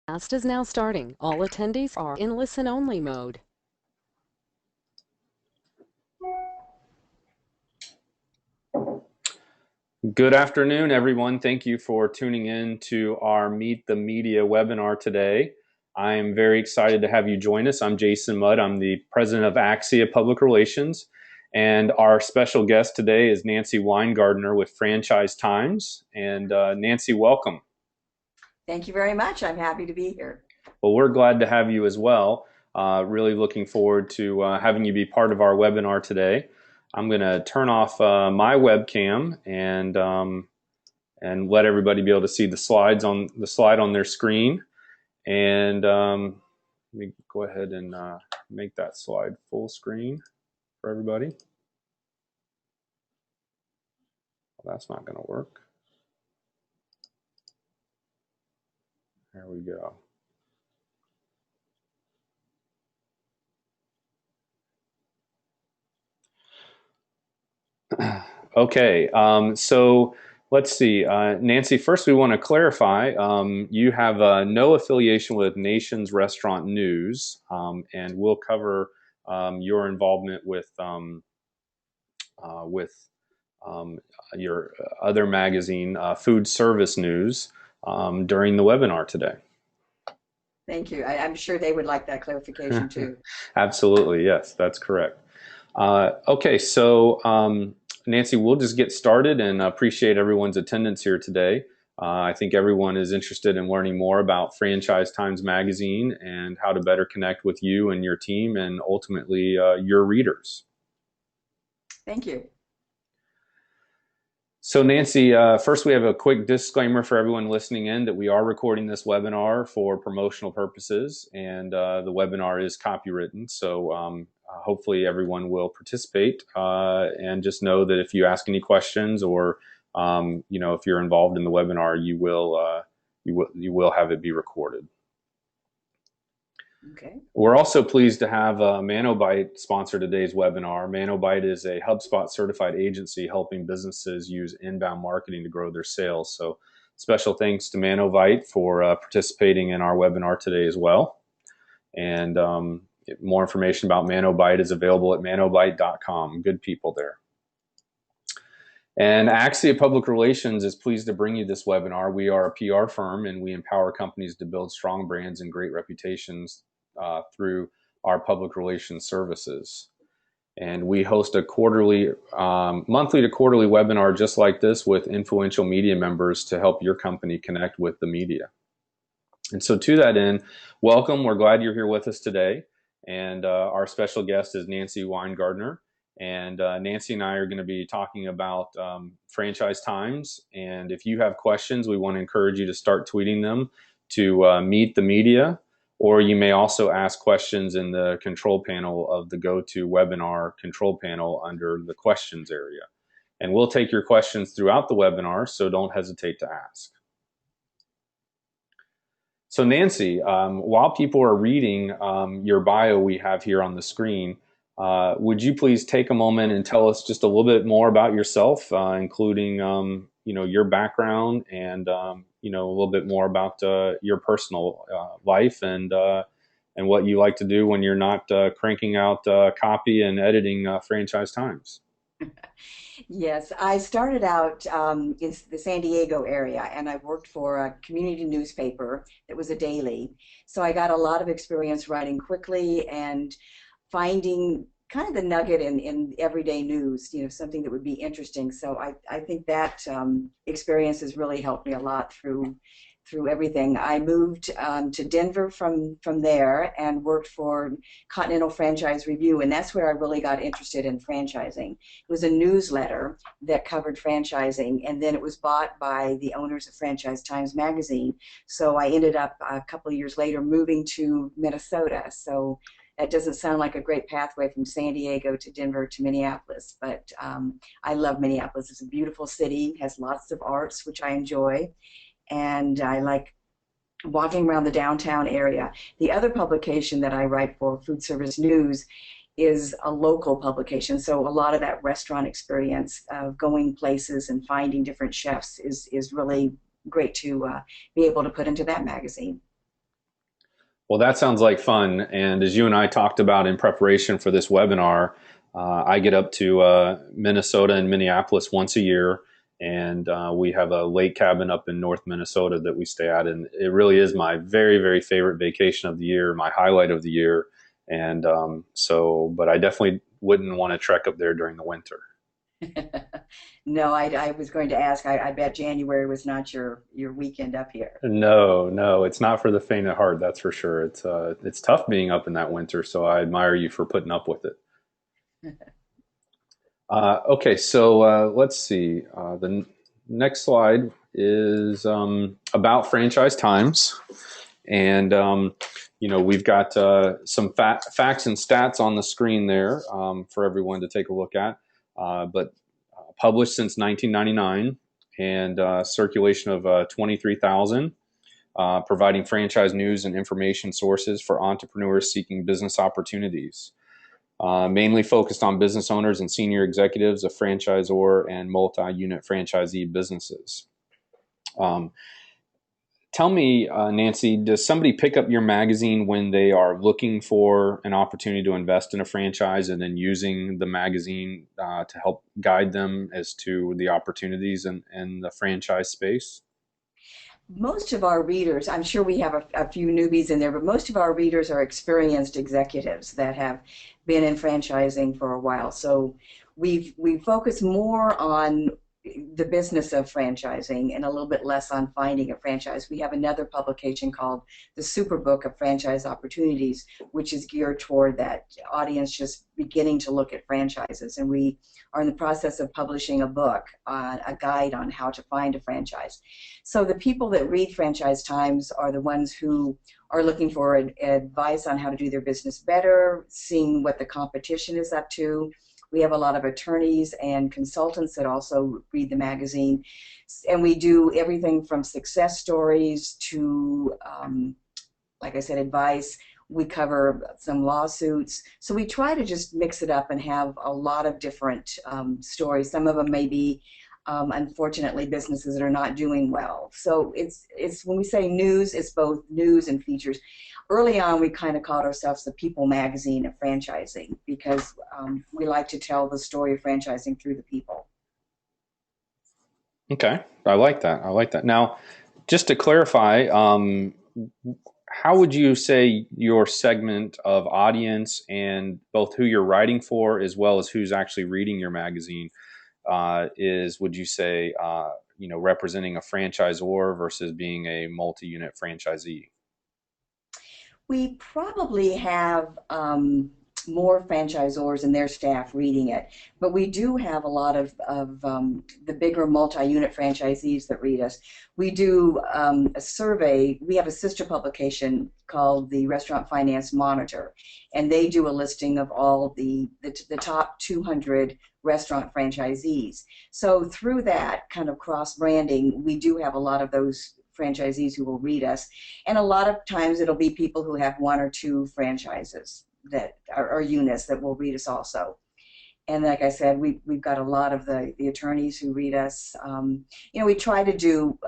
Cast is now starting. All attendees are in listen-only mode. Good afternoon, everyone. Thank you for tuning in to our Meet the Media webinar today. I am very excited to have you join us. I'm Jason Mudd. I'm the president of Axia Public Relations. And our special guest today is Nancy Weingartner with Franchise Times. And Nancy, welcome. Thank you very much. I'm happy to be here. Well, we're glad to have you as well. Really looking forward to having you be part of our webinar today. I'm going to turn off my webcam and let everybody be able to see the slide on their screen. And let me go ahead and make that slide full screen for everybody. Well, that's not going to work. There we go. Okay, so let's see. Nancy, first we want to clarify, you have no affiliation with Nation's Restaurant News, and we'll cover your involvement with your other magazine, Food Service News, during the webinar today. Thank you. I'm sure they would like that clarification too. Absolutely, yes, that's correct. Okay, so Nancy, we'll just get started and appreciate everyone's attendance here today. I think everyone is interested in learning more about Franchise Times Magazine and how to better connect with you and your team and ultimately your readers. Thank you. So Nancy, first we have a quick disclaimer for everyone listening in that we are recording this webinar for promotional purposes, and the webinar is copywritten, so hopefully everyone will participate, and just know that if you ask any questions or if you're involved in the webinar, you will have it be recorded. Okay. We're also pleased to have ManoByte sponsor today's webinar. ManoByte is a HubSpot certified agency helping businesses use inbound marketing to grow their sales. So special thanks to ManoByte for participating in our webinar today as well. And more information about ManoByte is available at manobyte.com. Good people there. And Axia Public Relations is pleased to bring you this webinar. We are a PR firm and we empower companies to build strong brands and great reputations through our public relations services. And we host a quarterly, monthly to quarterly webinar just like this with influential media members to help your company connect with the media. And so to that end, welcome. We're glad you're here with us today. And our special guest is Nancy Weingartner. And Nancy and I are going to be talking about Franchise Times. And if you have questions, we want to encourage you to start tweeting them to Meet the Media, or you may also ask questions in the control panel of the GoToWebinar control panel under the questions area. And we'll take your questions throughout the webinar, so don't hesitate to ask. So Nancy, while people are reading your bio we have here on the screen, would you please take a moment and tell us just a little bit more about yourself, including your background and a little bit more about your personal life and what you like to do when you're not cranking out copy and editing Franchise Times. Yes, I started out in the San Diego area, and I worked for a community newspaper that was a daily. So I got a lot of experience writing quickly and finding kind of the nugget in everyday news, something that would be interesting. So I think that experience has really helped me a lot through everything. I moved to Denver from there and worked for Continental Franchise Review, and that's where I really got interested in franchising. It was a newsletter that covered franchising, and then it was bought by the owners of Franchise Times magazine. So I ended up a couple of years later moving to Minnesota. So that doesn't sound like a great pathway from San Diego to Denver to Minneapolis, but I love Minneapolis. It's a beautiful city, has lots of arts, which I enjoy, and I like walking around the downtown area. The other publication that I write for, Food Service News, is a local publication, so a lot of that restaurant experience of going places and finding different chefs is really great to be able to put into that magazine. Well, that sounds like fun. And as you and I talked about in preparation for this webinar, I get up to Minnesota and Minneapolis once a year. And we have a lake cabin up in North Minnesota that we stay at. And it really is my very, very favorite vacation of the year, my highlight of the year. And but I definitely wouldn't want to trek up there during the winter. No, I was going to ask. I bet January was not your weekend up here. No, no, it's not for the faint of heart. That's for sure. It's tough being up in that winter. So I admire you for putting up with it. Okay, so let's see. Next slide is about franchise times, and we've got some facts and stats on the screen there for everyone to take a look at. But published since 1999 and circulation of 23,000. Providing franchise news and information sources for entrepreneurs seeking business opportunities. Mainly focused on business owners and senior executives of franchisor and multi-unit franchisee businesses. Tell me, Nancy, does somebody pick up your magazine when they are looking for an opportunity to invest in a franchise and then using the magazine to help guide them as to the opportunities in the franchise space? Most of our readers, I'm sure we have a few newbies in there, but most of our readers are experienced executives that have been in franchising for a while. So we focus more on the business of franchising and a little bit less on finding a franchise. We have another publication called the Superbook of Franchise Opportunities, which is geared toward that audience just beginning to look at franchises. And we are in the process of publishing a book, a guide on how to find a franchise. So the people that read Franchise Times are the ones who are looking for advice on how to do their business better, seeing what the competition is up to. We have a lot of attorneys and consultants that also read the magazine. And we do everything from success stories to, like I said, advice. We cover some lawsuits. So we try to just mix it up and have a lot of different stories. Some of them may be, unfortunately, businesses that are not doing well. So it's when we say news, it's both news and features. Early on, we kind of called ourselves the People Magazine of franchising because we like to tell the story of franchising through the people. Okay, I like that. I like that. Now, just to clarify, how would you say your segment of audience and both who you're writing for as well as who's actually reading your magazine is, would you say, representing a franchisor versus being a multi-unit franchisee? We probably have more franchisors and their staff reading it, but we do have a lot of the bigger multi-unit franchisees that read us. We do a survey. We have a sister publication called the Restaurant Finance Monitor, and they do a listing of all the top 200 restaurant franchisees. So through that kind of cross-branding, we do have a lot of those franchisees who will read us, and a lot of times it'll be people who have one or two franchises that are units that will read us also. And like I said, we've got a lot of the attorneys who read us. We try to do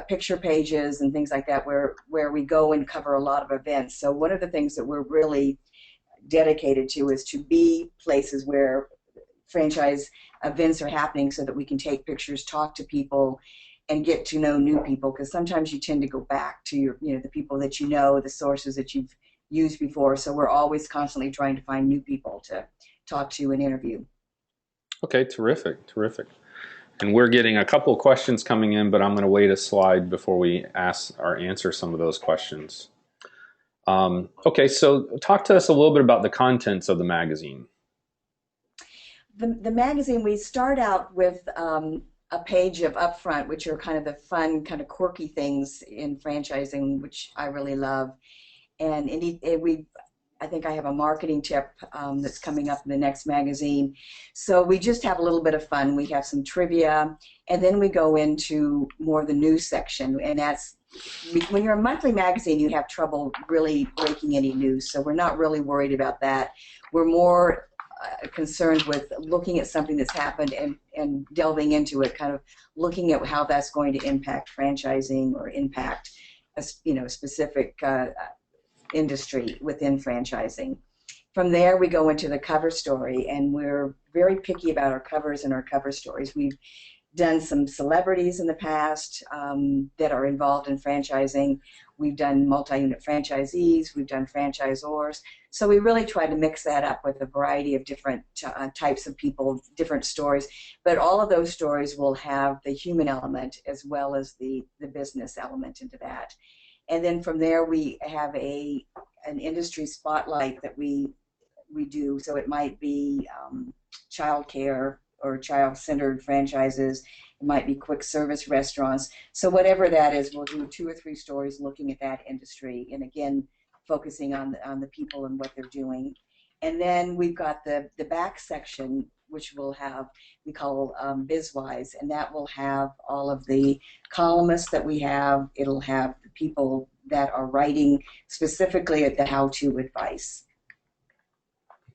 picture pages and things like that where we go and cover a lot of events. So one of the things that we're really dedicated to is to be places where franchise events are happening so that we can take pictures, talk to people, and get to know new people, because sometimes you tend to go back to the people that you know, the sources that you've used before. So we're always constantly trying to find new people to talk to and interview. Okay, terrific, terrific. And we're getting a couple of questions coming in, but I'm going to wait a slide before we ask or answer some of those questions. Okay, so talk to us a little bit about the contents of the magazine. The magazine, we start out with a page of upfront, which are kind of the fun, kind of quirky things in franchising, which I really love. And I think I have a marketing tip that's coming up in the next magazine. So we just have a little bit of fun. We have some trivia, and then we go into more of the news section. And that's, when you're a monthly magazine, you have trouble really breaking any news. So we're not really worried about that. We're more concerned with looking at something that's happened and delving into it, kind of looking at how that's going to impact franchising or impact a specific industry within franchising. From there, we go into the cover story, and we're very picky about our covers and our cover stories. We've done some celebrities in the past that are involved in franchising. We've done multi-unit franchisees. We've done franchisors. So we really try to mix that up with a variety of different types of people, different stories. But all of those stories will have the human element as well as the business element into that. And then from there, we have an industry spotlight that we do. So it might be child care or child-centered franchises. It might be quick service restaurants. So whatever that is, we'll do 2 or 3 stories looking at that industry, and again, focusing on the people and what they're doing. And then we've got the back section, which will have, we call BizWise, and that will have all of the columnists that we have. It'll have the people that are writing specifically at the how-to advice.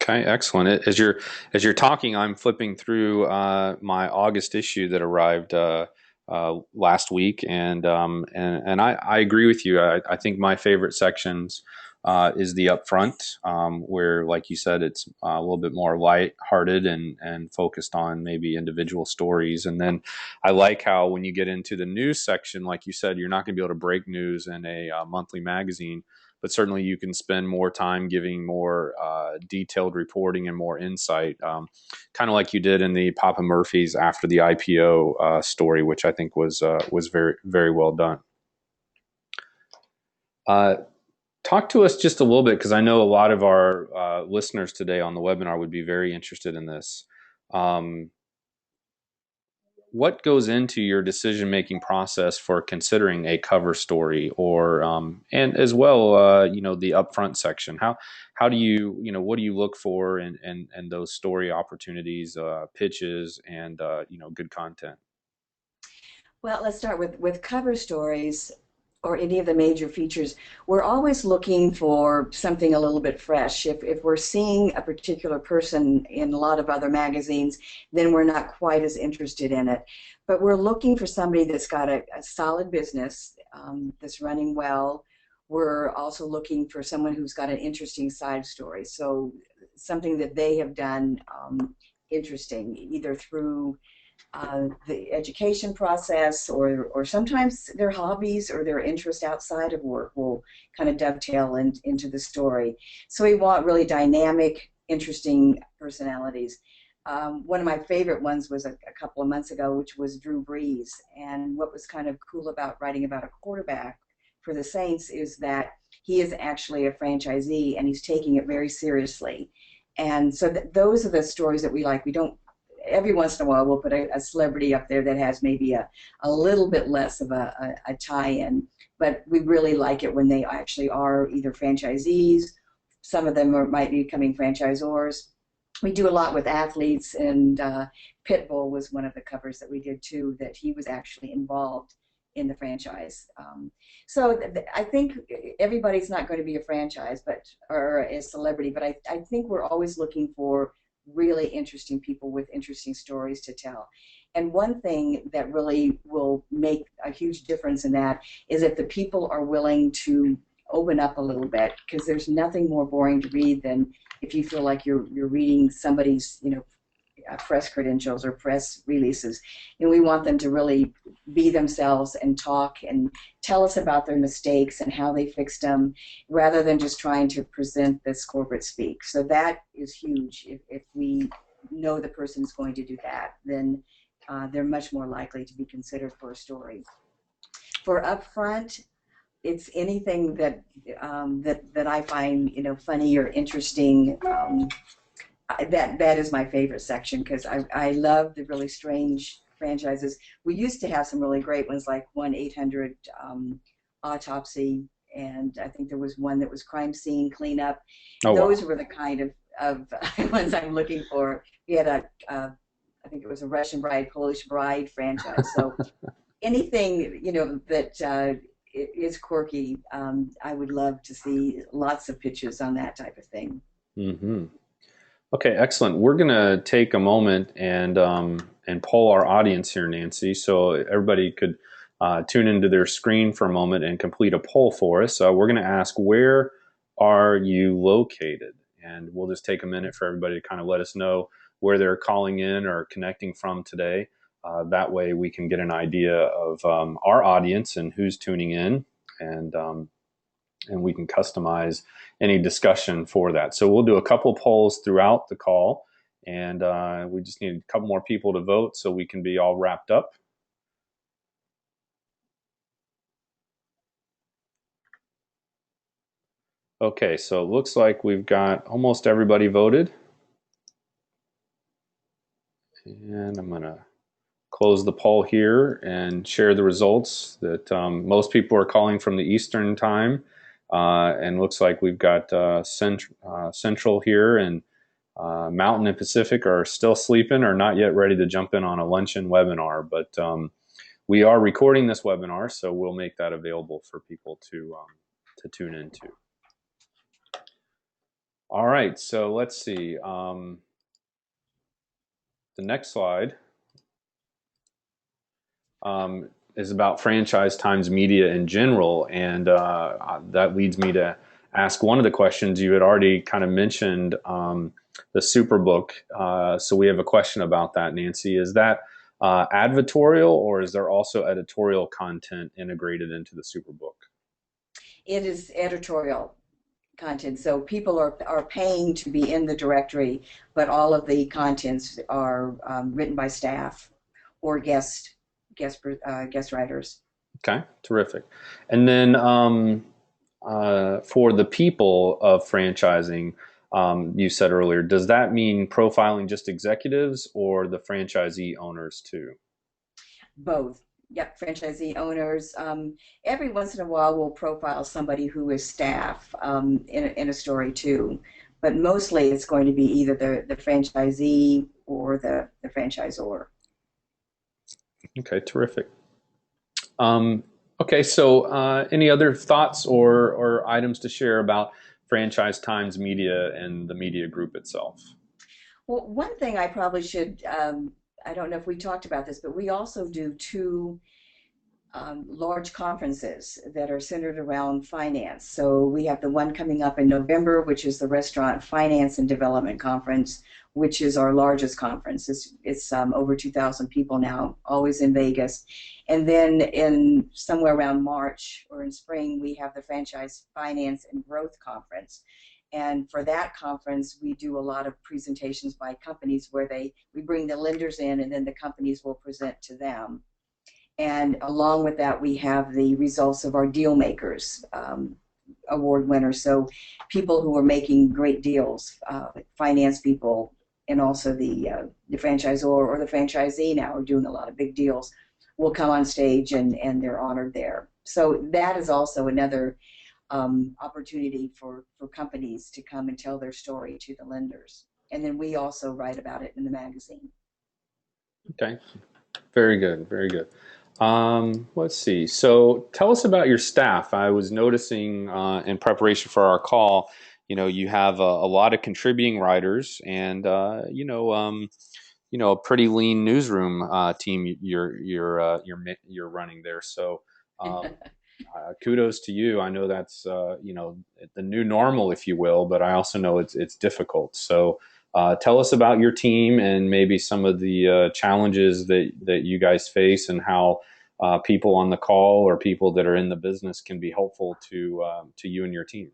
Okay, excellent. As you're talking, I'm flipping through my August issue that arrived last week, and I agree with you. I think my favorite sections is the upfront, where, like you said, it's a little bit more light-hearted and focused on maybe individual stories. And then I like how when you get into the news section, like you said, you're not going to be able to break news in a monthly magazine. But certainly you can spend more time giving more detailed reporting and more insight, kind of like you did in the Papa Murphy's after the IPO story, which I think was very, very well done. Talk to us just a little bit, because I know a lot of our listeners today on the webinar would be very interested in this. What goes into your decision-making process for considering a cover story, or and as well, the upfront section? How do you, what do you look for in those story opportunities, pitches, and good content? Well, let's start with cover stories or any of the major features. We're always looking for something a little bit fresh. If we're seeing a particular person in a lot of other magazines, then we're not quite as interested in it. But we're looking for somebody that's got a solid business that's running well. We're also looking for someone who's got an interesting side story. So something that they have done interesting, either through the education process, or sometimes their hobbies or their interest outside of work will kind of dovetail into the story. So we want really dynamic, interesting personalities. One of my favorite ones was a couple of months ago, which was Brees. And what was kind of cool about writing about a quarterback for the Saints is that he is actually a franchisee and he's taking it very seriously. And so those are the stories that we like. We don't, every once in a while we'll put a celebrity up there that has maybe a little bit less of a tie-in, but we really like it when they actually are either franchisees. Some of them might be becoming franchisors. We do a lot with athletes, and Pitbull was one of the covers that we did too, that he was actually involved in the franchise. So I think everybody's not going to be a franchise or a celebrity, but I think we're always looking for really interesting people with interesting stories to tell. And one thing that really will make a huge difference in that is if the people are willing to open up a little bit, because there's nothing more boring to read than if you feel like you're reading somebody's press credentials or press releases. And we want them to really be themselves and talk and tell us about their mistakes and how they fixed them, rather than just trying to present this corporate speak. So that is huge. If we know the person is going to do that, then they're much more likely to be considered for a story. For upfront, it's anything that I find funny or interesting. That is my favorite section, because I love the really strange franchises. We used to have some really great ones, like 1-800 Autopsy, and I think there was one that was Crime Scene Cleanup. Oh, those wow. were the kind of ones I'm looking for. We had I think it was a Russian Bride, Polish Bride franchise. So anything that is quirky, I would love to see lots of pitches on that type of thing. Mm-hmm. Okay, excellent. We're going to take a moment and poll our audience here, Nancy, so everybody could tune into their screen for a moment and complete a poll for us. We're going to ask, where are you located? And we'll just take a minute for everybody to kind of let us know where they're calling in or connecting from today. That way we can get an idea of our audience and who's tuning in, and we can customize any discussion for that. So we'll do a couple polls throughout the call, and we just need a couple more people to vote so we can be all wrapped up. Okay, so it looks like we've got almost everybody voted. And I'm going to close the poll here and share the results that most people are calling from the Eastern time. And looks like we've got Central here, and Mountain and Pacific are still sleeping or not yet ready to jump in on a luncheon webinar. But we are recording this webinar, so we'll make that available for people to tune into. All right, so let's see. The next slide is about franchise times media in general, and that leads me to ask one of the questions you had already kind of mentioned, the Superbook. So we have a question about that, Nancy. Is that advertorial, or is there also editorial content integrated into the Superbook? It is editorial content. So people are paying to be in the directory, but all of the contents are written by staff or guest writers. Okay, terrific. And then for the people of franchising, you said earlier, does that mean profiling just executives or the franchisee owners too? Both. Yep, franchisee owners. Every once in a while, we'll profile somebody who is staff in a story too, but mostly it's going to be either the franchisee or the franchisor. Okay, terrific. Okay, so any other thoughts or items to share about Franchise Times Media and the media group itself? Well, one thing I probably should, I don't know if we talked about this, but we also do two large conferences that are centered around finance. So we have the one coming up in November, which is the Restaurant Finance and Development Conference, which is our largest conference. It's over 2,000 people now, always in Vegas. And then in somewhere around March or in spring, we have the Franchise Finance and Growth Conference. And for that conference, we do a lot of presentations by companies where we bring the lenders in, and then the companies will present to them. And along with that, we have the results of our Deal Makers award winners. So people who are making great deals, finance people, and also the franchisor or the franchisee now are doing a lot of big deals, will come on stage and they're honored there. So that is also another opportunity for companies to come and tell their story to the lenders. And then we also write about it in the magazine. Okay, very good, very good. Let's see. So tell us about your staff. I was noticing in preparation for our call, you have a lot of contributing writers and a pretty lean newsroom team you're running there. So kudos to you. I know that's the new normal, if you will, but I also know it's difficult. So tell us about your team and maybe some of the challenges that you guys face, and how people on the call or people that are in the business can be helpful to you and your team.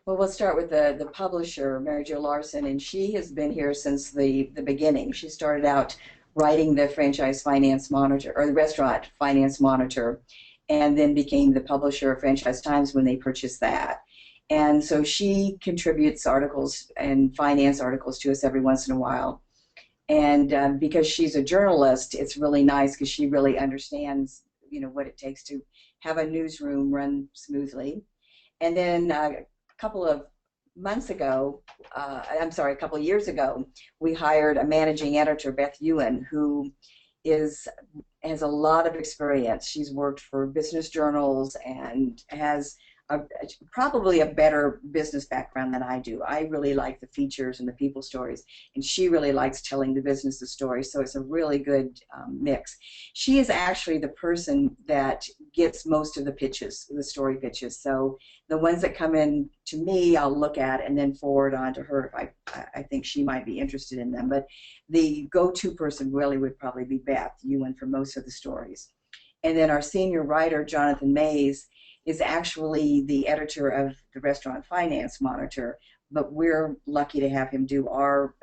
Well, we'll start with the publisher, Mary Jo Larson, and she has been here since the beginning. She started out writing the Franchise Finance Monitor, or the Restaurant Finance Monitor, and then became the publisher of Franchise Times when they purchased that. And so she contributes articles and finance articles to us every once in a while. And because she's a journalist, it's really nice because she really understands, what it takes to have a newsroom run smoothly. And then a couple of years ago, we hired a managing editor, Beth Ewan, who has a lot of experience. She's worked for business journals and has a, probably a better business background than I do. I really like the features and the people stories, and she really likes telling the business stories, so it's a really good mix. She is actually the person that gets most of the pitches, the story pitches, so the ones that come in to me, I'll look at and then forward on to her if I think she might be interested in them. But the go-to person really would probably be Beth Ewan for most of the stories. And then our senior writer, Jonathan Mays, is actually the editor of the Restaurant Finance Monitor, but we're lucky to have him do our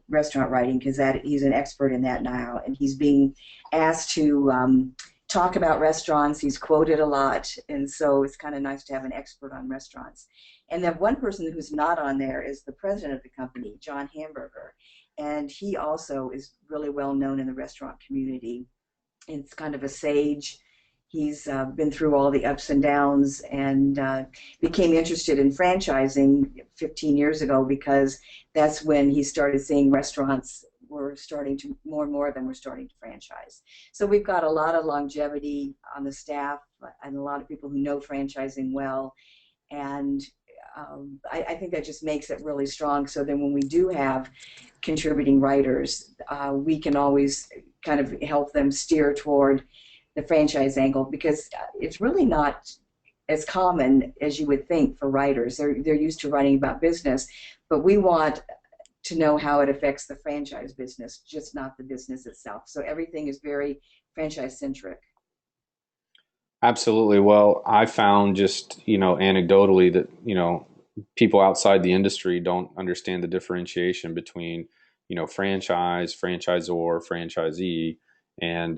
restaurant writing because he's an expert in that now, and he's being asked to talk about restaurants. He's quoted a lot, and so it's kind of nice to have an expert on restaurants. And then one person who's not on there is the president of the company, John Hamburger, and he also is really well known in the restaurant community. It's kind of a sage. He's been through all the ups and downs and became interested in franchising 15 years ago because that's when he started seeing restaurants were starting to, more and more of them were starting to franchise. So we've got a lot of longevity on the staff and a lot of people who know franchising well. And I think that just makes it really strong. So then when we do have contributing writers, we can always kind of help them steer toward the franchise angle because it's really not as common as you would think for writers. They're used to writing about business, but we want to know how it affects the franchise business, just not the business itself. So everything is very franchise centric. Absolutely. Well, I found just, anecdotally that, people outside the industry don't understand the differentiation between, franchise, franchisor, franchisee. And,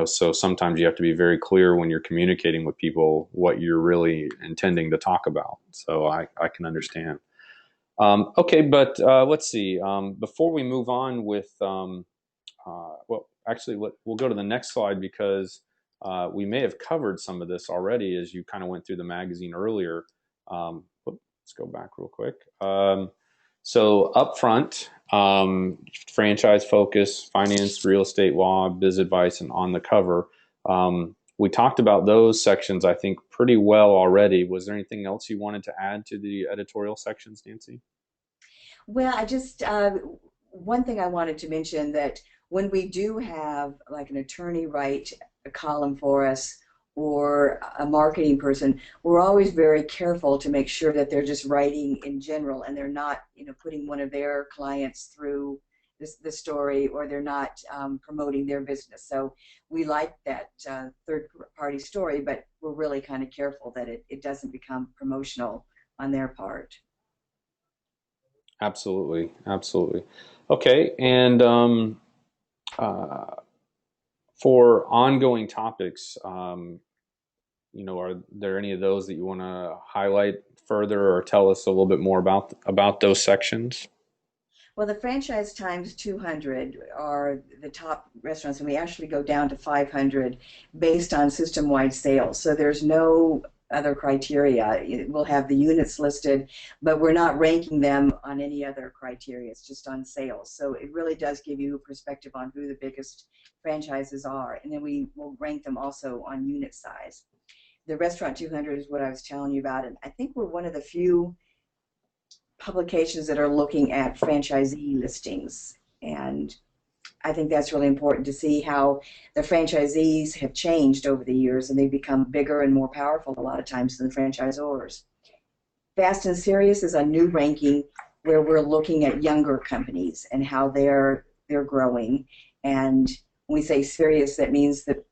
so sometimes you have to be very clear when you're communicating with people what you're really intending to talk about. So I can understand. Okay, but let's see. Before we move on with, well, actually, we'll go to the next slide because we may have covered some of this already as you kind of went through the magazine earlier. Let's go back real quick. So up front, franchise focus, finance, real estate law, biz advice, and on the cover. We talked about those sections, I think, pretty well already. Was there anything else you wanted to add to the editorial sections, Nancy? Well, I just, one thing I wanted to mention that when we do have like an attorney write a column for us or a marketing person, we're always very careful to make sure that they're just writing in general and they're not, putting one of their clients through the story or they're not promoting their business. So we like that third-party story, but we're really kind of careful that it doesn't become promotional on their part. Absolutely, absolutely. Okay, and for ongoing topics, are there any of those that you want to highlight further or tell us a little bit more about those sections? Well, the Franchise Times 200 are the top restaurants, and we actually go down to 500 based on system-wide sales. So there's no other criteria. We'll have the units listed, but we're not ranking them on any other criteria. It's just on sales. So it really does give you a perspective on who the biggest franchises are. And then we will rank them also on unit size. The Restaurant 200 is what I was telling you about, and I think we're one of the few publications that are looking at franchisee listings, and I think that's really important to see how the franchisees have changed over the years and they've become bigger and more powerful a lot of times than the franchisors. Fast and Serious is a new ranking where we're looking at younger companies and how they're growing, and when we say serious, that means that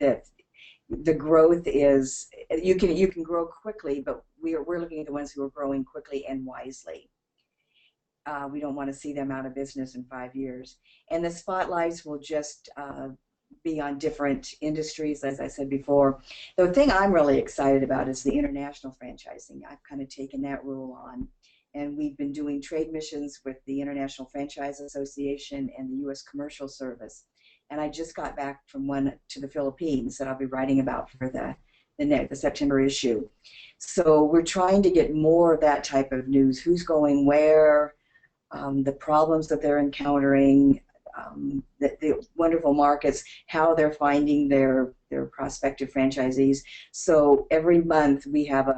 the growth is you can grow quickly, but we're looking at the ones who are growing quickly and wisely. We don't want to see them out of business in 5 years. And the spotlights will just be on different industries, as I said before. The thing I'm really excited about is the international franchising. I've kind of taken that role on. And we've been doing trade missions with the International Franchise Association and the U.S. Commercial Service. And I just got back from one to the Philippines that I'll be writing about for the September issue. So we're trying to get more of that type of news. Who's going where? The problems that they're encountering, the wonderful markets, how they're finding their prospective franchisees. So every month we have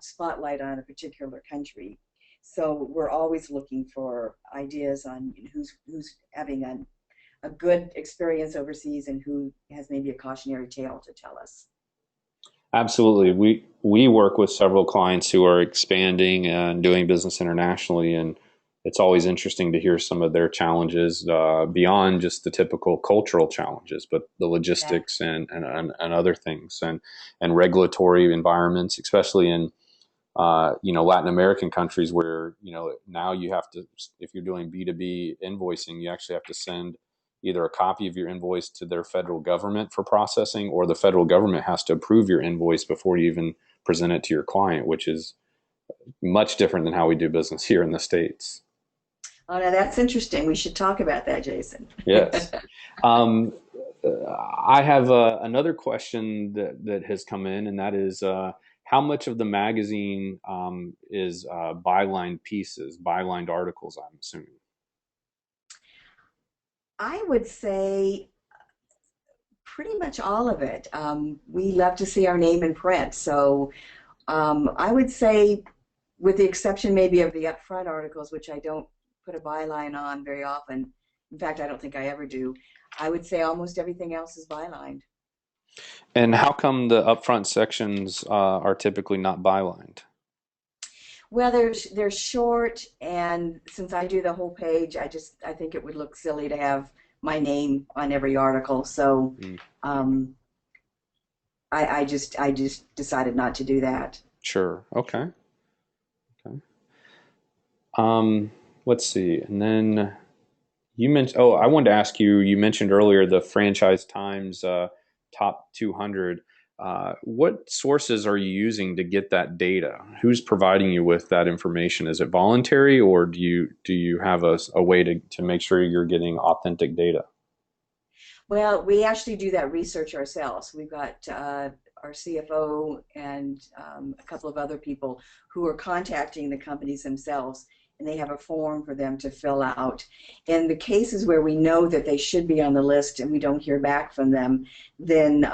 spotlight on a particular country. So we're always looking for ideas on who's having a good experience overseas and who has maybe a cautionary tale to tell us. Absolutely. We work with several clients who are expanding and doing business internationally, and it's always interesting to hear some of their challenges beyond just the typical cultural challenges, but the logistics and other things and regulatory environments, especially in Latin American countries where now you have to, if you're doing B2B invoicing, you actually have to send either a copy of your invoice to their federal government for processing, or the federal government has to approve your invoice before you even present it to your client, which is much different than how we do business here in the States. Oh, now that's interesting. We should talk about that, Jason. Yes. Um, I have another question that has come in, and that is how much of the magazine is bylined pieces, bylined articles, I'm assuming? I would say pretty much all of it. We love to see our name in print. So I would say, with the exception maybe of the upfront articles, which I don't put a byline on very often. In fact, I don't think I ever do. I would say almost everything else is bylined. And how come the upfront sections are typically not bylined? Well, they're short, and since I do the whole page, I think it would look silly to have my name on every article. So um, I just decided not to do that. Sure. Okay. Okay. Um, let's see. And then you mentioned, oh, I wanted to ask you, you mentioned earlier the Franchise Times top 200. What sources are you using to get that data? Who's providing you with that information? Is it voluntary, or do you have a way to make sure you're getting authentic data? Well, we actually do that research ourselves. We've got our CFO and a couple of other people who are contacting the companies themselves, and they have a form for them to fill out. In the cases where we know that they should be on the list and we don't hear back from them, then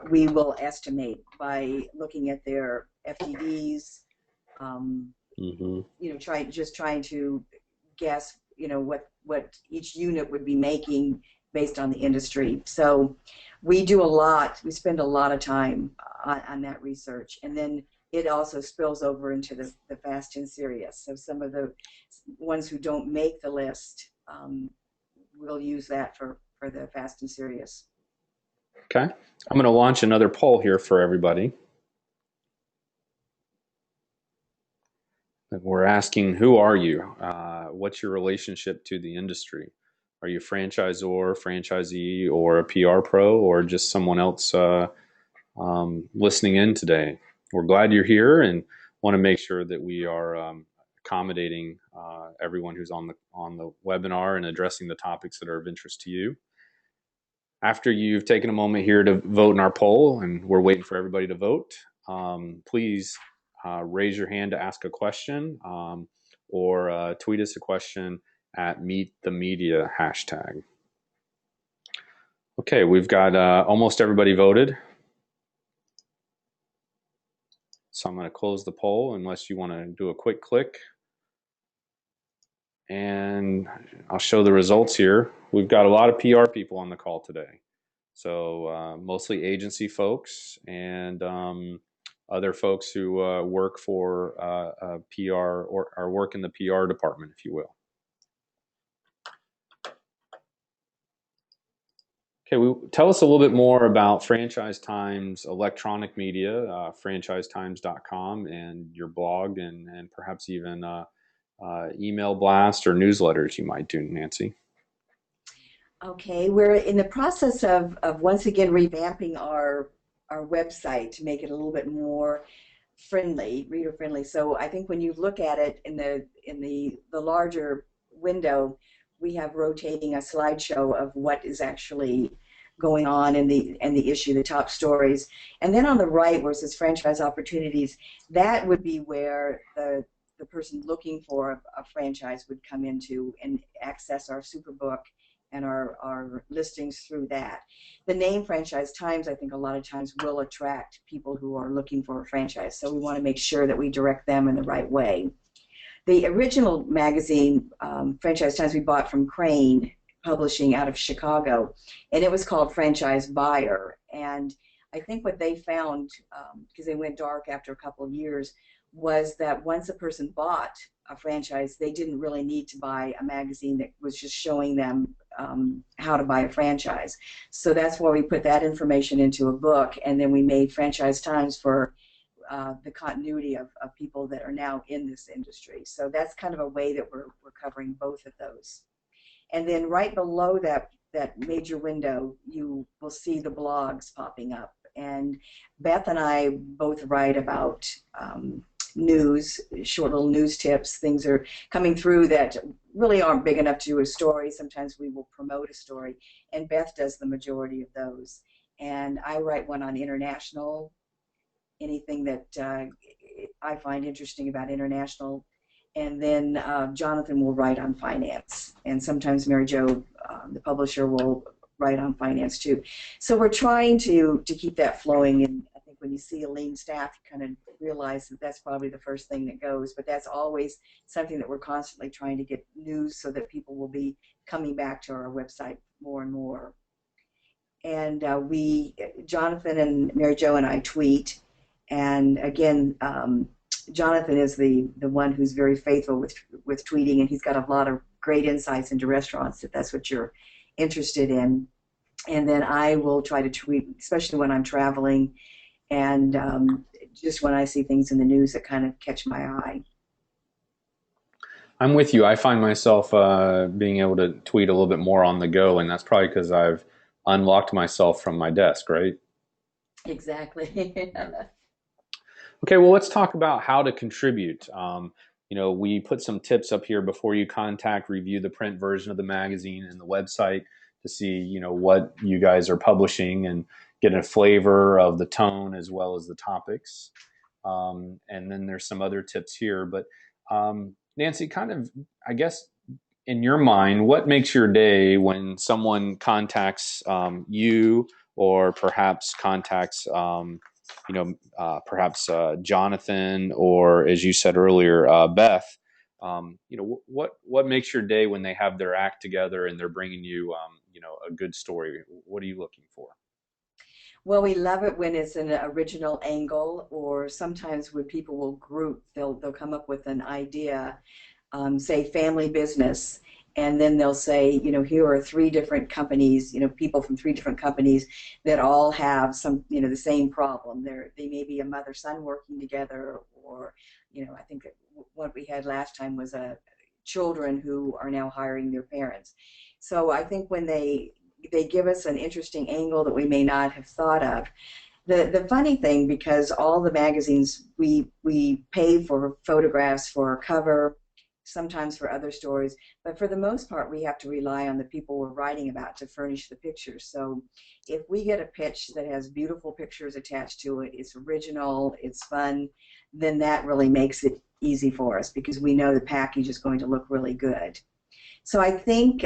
we will estimate by looking at their FTDs, trying to guess, what each unit would be making based on the industry. So we spend a lot of time on that research, and then it also spills over into the fast and serious. So some of the ones who don't make the list, we'll use that for the fast and serious. Okay. I'm going to launch another poll here for everybody. We're asking, who are you? What's your relationship to the industry? Are you a franchisor, franchisee, or a PR pro, or just someone else listening in today? We're glad you're here and want to make sure that we are accommodating everyone who's on the webinar and addressing the topics that are of interest to you. After you've taken a moment here to vote in our poll, and we're waiting for everybody to vote, please raise your hand to ask a question, or tweet us a question at #MeetTheMedia hashtag. Okay, we've got almost everybody voted. So I'm going to close the poll unless you want to do a quick click. And I'll show the results here. We've got a lot of PR people on the call today. So mostly agency folks and other folks who work for PR or work in the PR department, if you will. Okay, tell us a little bit more about Franchise Times electronic media, franchisetimes.com, and your blog, and perhaps even email blast or newsletters you might do, Nancy. Okay, we're in the process of once again revamping our website to make it a little bit more friendly, reader friendly. So I think when you look at it in the larger window, we have rotating a slideshow of what is actually going on in the issue, the top stories. And then on the right, where it says franchise opportunities, that would be where the person looking for a franchise would come into and access our Superbook and our listings through that. The name Franchise Times, I think a lot of times will attract people who are looking for a franchise, so we want to make sure that we direct them in the right way. The original magazine, Franchise Times, we bought from Crane Publishing out of Chicago, and it was called Franchise Buyer. And I think what they found, because they went dark after a couple of years, was that once a person bought a franchise, they didn't really need to buy a magazine that was just showing them how to buy a franchise. So that's why we put that information into a book, and then we made Franchise Times for the continuity of people that are now in this industry. So that's kind of a way that we're covering both of those. And then right below that major window, you will see the blogs popping up. And Beth and I both write about news, short little news tips. Things are coming through that really aren't big enough to do a story. Sometimes we will promote a story, and Beth does the majority of those. And I write one on international, anything that I find interesting about international. And then Jonathan will write on finance, and sometimes Mary Jo, the publisher, will write on finance too. So we're trying to keep that flowing, and I think when you see a lean staff, you kind of realize that that's probably the first thing that goes, but that's always something that we're constantly trying to get news so that people will be coming back to our website more and more. And Jonathan and Mary Jo and I tweet, and again, Jonathan is the one who's very faithful with tweeting, and he's got a lot of great insights into restaurants if that's what you're interested in. And then I will try to tweet, especially when I'm traveling, and just when I see things in the news that kind of catch my eye. I'm with you. I find myself being able to tweet a little bit more on the go, and that's probably because I've unlocked myself from my desk, right? Exactly. Okay, well, let's talk about how to contribute. We put some tips up here before you review the print version of the magazine and the website to see, what you guys are publishing and get a flavor of the tone as well as the topics. And then there's some other tips here. But Nancy, kind of, I guess, in your mind, what makes your day when someone contacts you or perhaps contacts perhaps Jonathan, or as you said earlier, Beth. What makes your day when they have their act together and they're bringing you, a good story? What are you looking for? Well, we love it when it's an original angle, or sometimes when people will group, they'll come up with an idea, say family business, and then they'll say, here are three different companies, people from three different companies that all have some, the same problem. They may be a mother-son working together, or, I think that what we had last time was children who are now hiring their parents. So I think when they give us an interesting angle that we may not have thought of. The funny thing, because all the magazines, we pay for photographs for a cover, sometimes for other stories, but for the most part we have to rely on the people we're writing about to furnish the pictures. So if we get a pitch that has beautiful pictures attached to it, it's original, it's fun, then that really makes it easy for us because we know the package is going to look really good. So I think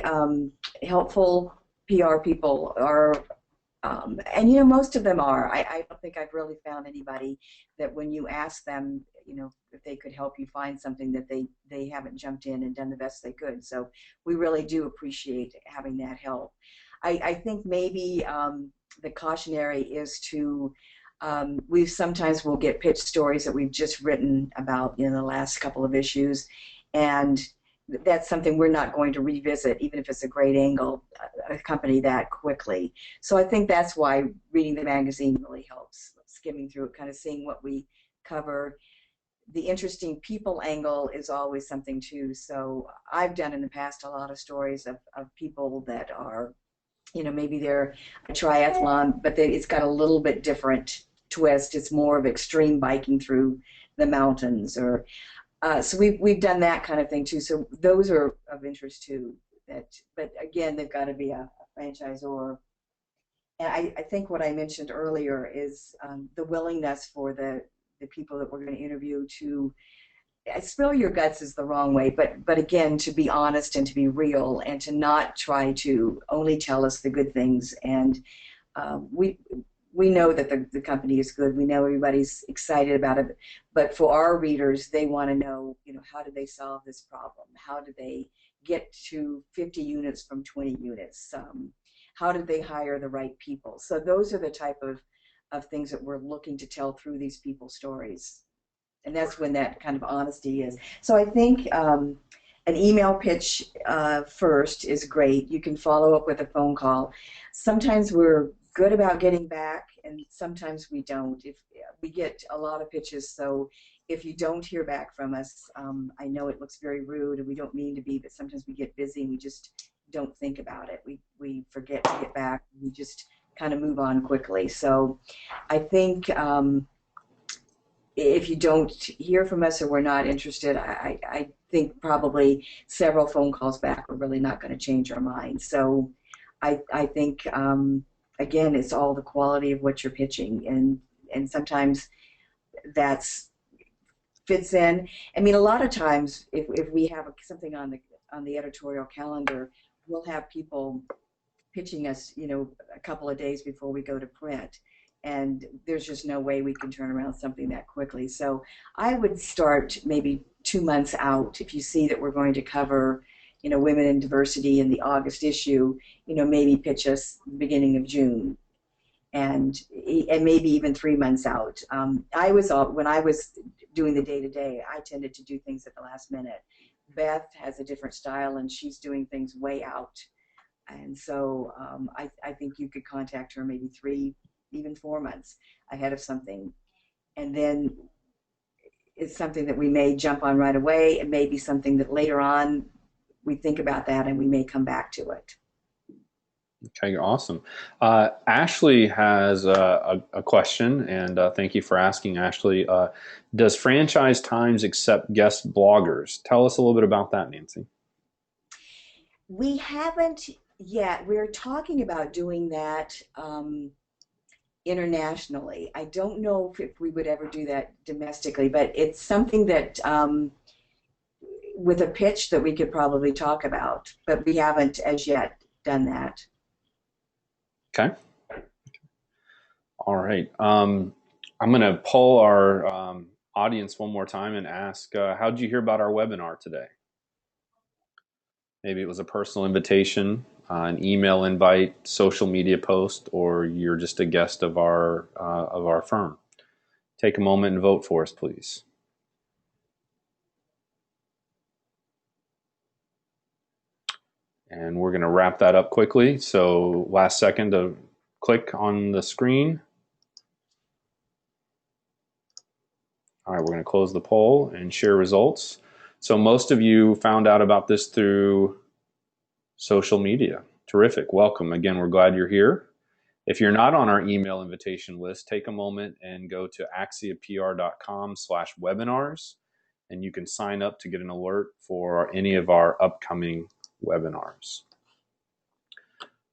helpful PR people are, and most of them are. I don't think I've really found anybody that when you ask them, if they could help you find something that they haven't jumped in and done the best they could. So we really do appreciate having that help. I think maybe the cautionary is to, we sometimes will get pitched stories that we've just written about in the last couple of issues, and that's something we're not going to revisit, even if it's a great angle, accompany that quickly. So I think that's why reading the magazine really helps, skimming through it, kind of seeing what we cover. The interesting people angle is always something too. So I've done in the past a lot of stories of people that are, maybe they're a triathlon, but it's got a little bit different twist. It's more of extreme biking through the mountains, or so we've done that kind of thing too. So those are of interest too. But again, they've got to be a franchisor. And I think what I mentioned earlier is the willingness for the people that we're going to interview to spill your guts is the wrong way, but again, to be honest and to be real and to not try to only tell us the good things. And we know that the company is good. We know everybody's excited about it. But for our readers, they want to know, how do they solve this problem? How do they get to 50 units from 20 units? How did they hire the right people? So those are the type of things that we're looking to tell through these people's stories. And that's when that kind of honesty is. So I think an email pitch first is great. You can follow up with a phone call. Sometimes we're good about getting back, and sometimes we don't. If we get a lot of pitches, so if you don't hear back from us, I know it looks very rude, and we don't mean to be, but sometimes we get busy and we just don't think about it. We forget to get back. We just kind of move on quickly. So I think if you don't hear from us or we're not interested, I think probably several phone calls back are really not going to change our minds. So I think, again, it's all the quality of what you're pitching, and sometimes that's fits in. I mean, a lot of times if we have something on the editorial calendar, we'll have people pitching us, a couple of days before we go to print. And there's just no way we can turn around something that quickly. So I would start maybe 2 months out. If you see that we're going to cover, women in diversity in the August issue, maybe pitch us the beginning of June, and maybe even 3 months out. When I was doing the day-to-day, I tended to do things at the last minute. Beth has a different style, and she's doing things way out. And so I think you could contact her maybe 3, even 4 months ahead of something. And then it's something that we may jump on right away. It may be something that later on we think about that and we may come back to it. Okay, awesome. Ashley has a question, and thank you for asking, Ashley. Does Franchise Times accept guest bloggers? Tell us a little bit about that, Nancy. We haven't yet. We're talking about doing that internationally. I don't know if we would ever do that domestically, but it's something that with a pitch that we could probably talk about, but we haven't as yet done that. Okay. All right. I'm going to poll our audience one more time and ask, how did you hear about our webinar today? Maybe it was a personal invitation, an email invite, social media post, or you're just a guest of our firm. Take a moment and vote for us, please. And we're going to wrap that up quickly. So last second to click on the screen. All right, we're going to close the poll and share results. So most of you found out about this through social media. Terrific. Welcome. Again, we're glad you're here. If you're not on our email invitation list, take a moment and go to axiapr.com/webinars, and you can sign up to get an alert for any of our upcoming webinars.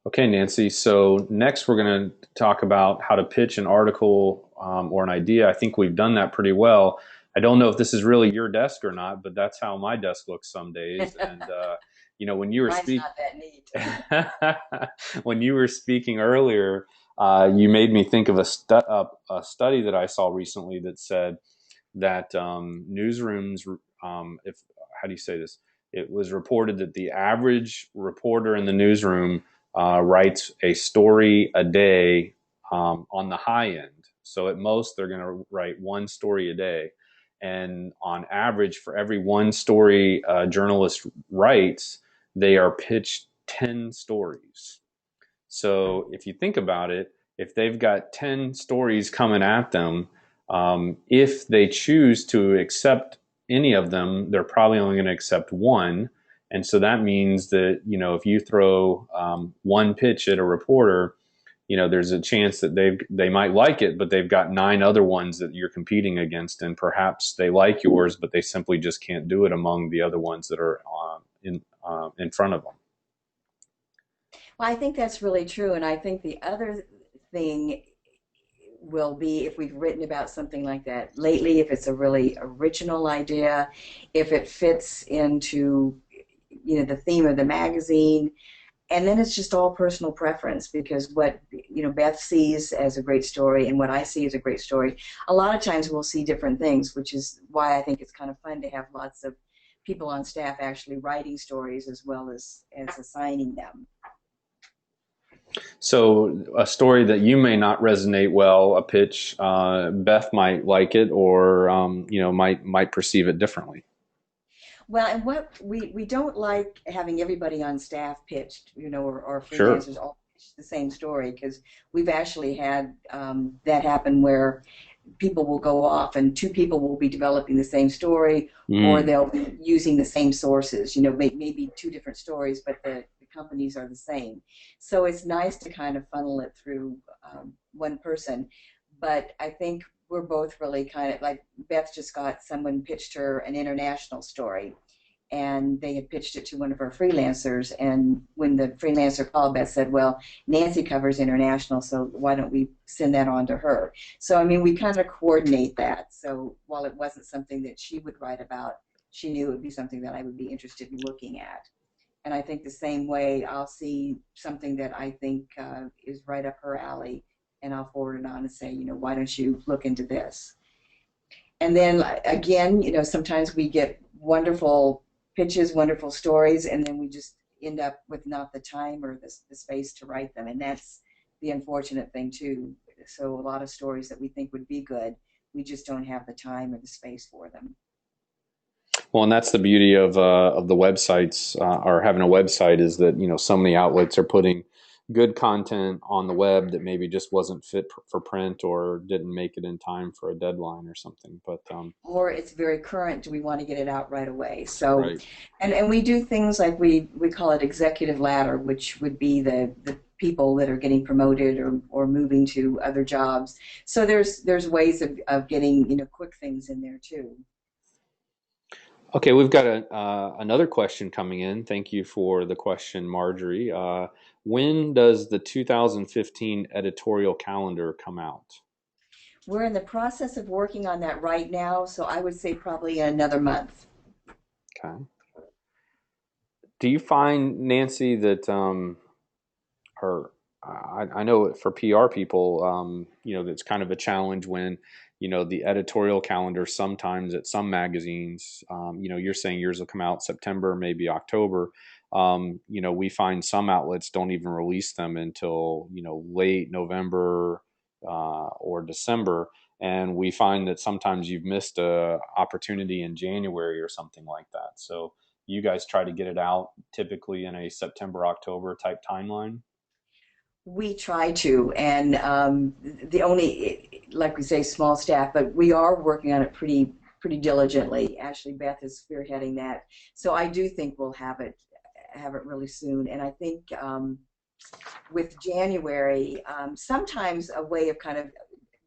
Okay, Nancy, so next we're going to talk about how to pitch an article or an idea. I think we've done that pretty well. I don't know if this is really your desk or not, but that's how my desk looks some days. And when you were speaking, when you were speaking earlier, you made me think of a study that I saw recently that said that newsrooms, how do you say this? It was reported that the average reporter in the newsroom writes a story a day on the high end. So at most, they're going to write 1 story a day. And on average, for every 1 story a journalist writes, they are pitched 10 stories. So if you think about it, if they've got 10 stories coming at them, if they choose to accept any of them, they're probably only going to accept 1. And so that means that, if you throw 1 pitch at a reporter, there's a chance that they might like it, but they've got 9 other ones that you're competing against, and perhaps they like yours, but they simply just can't do it among the other ones that are in front of them. Well, I think that's really true, and I think the other thing will be if we've written about something like that lately, if it's a really original idea, if it fits into, the theme of the magazine. And then it's just all personal preference, because what, Beth sees as a great story and what I see as a great story, a lot of times we'll see different things, which is why I think it's kind of fun to have lots of people on staff actually writing stories as well as assigning them. So a story that you may not resonate well, a pitch, Beth might like it, or might perceive it differently. Well, and what we don't like having everybody on staff pitched, or Sure. freelancers all pitch the same story, because we've actually had that happen where people will go off and two people will be developing the same story, or Mm. they'll be using the same sources, maybe two different stories, but the companies are the same. So it's nice to kind of funnel it through one person. But I think we're both really kind of like, Beth just got someone pitched her an international story, and they had pitched it to one of our freelancers. And when the freelancer called, Beth said, well, Nancy covers international, so why don't we send that on to her? So, I mean, we kind of coordinate that. So while it wasn't something that she would write about, she knew it would be something that I would be interested in looking at. And I think the same way, I'll see something that I think is right up her alley, and I'll forward it on and say, why don't you look into this? And then again, sometimes we get wonderful pitches, wonderful stories, and then we just end up with not the time or the space to write them. And that's the unfortunate thing too. So a lot of stories that we think would be good, we just don't have the time or the space for them. Well, and that's the beauty of the websites, or having a website, is that so many outlets are putting good content on the web that maybe just wasn't fit for print, or didn't make it in time for a deadline or something. But Or it's very current. Do we want to get it out right away? So, right. and we do things like we call it executive ladder, which would be the people that are getting promoted or moving to other jobs. So there's ways of getting quick things in there too. Okay, we've got another question coming in. Thank you for the question, Marjorie. When does the 2015 editorial calendar come out? We're in the process of working on that right now, so I would say probably in another month. Okay. Do you find, Nancy, that or I know for PR people, that's kind of a challenge when, the editorial calendar sometimes at some magazines, you're saying yours will come out September, maybe October. We find some outlets don't even release them until, late November or December. And we find that sometimes you've missed a opportunity in January or something like that. So you guys try to get it out typically in a September, October type timeline. We try to, and the only, like we say, small staff, but we are working on it pretty diligently. Actually, Beth is spearheading that, so I do think we'll have it really soon. And I think with January, sometimes a way of kind of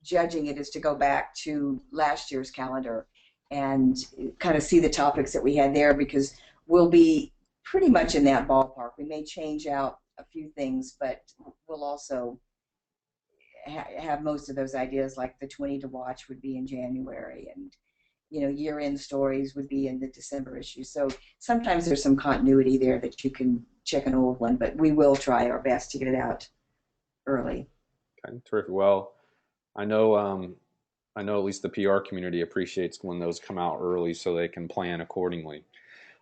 judging it is to go back to last year's calendar and kind of see the topics that we had there, because we'll be pretty much in that ballpark. We may change out a few things, but we'll also have most of those ideas, like the 20 to watch would be in January, and year-end stories would be in the December issue. So sometimes there's some continuity there that you can check an old one, but we will try our best to get it out early. Okay, terrific. Well, I know, I know at least the PR community appreciates when those come out early so they can plan accordingly.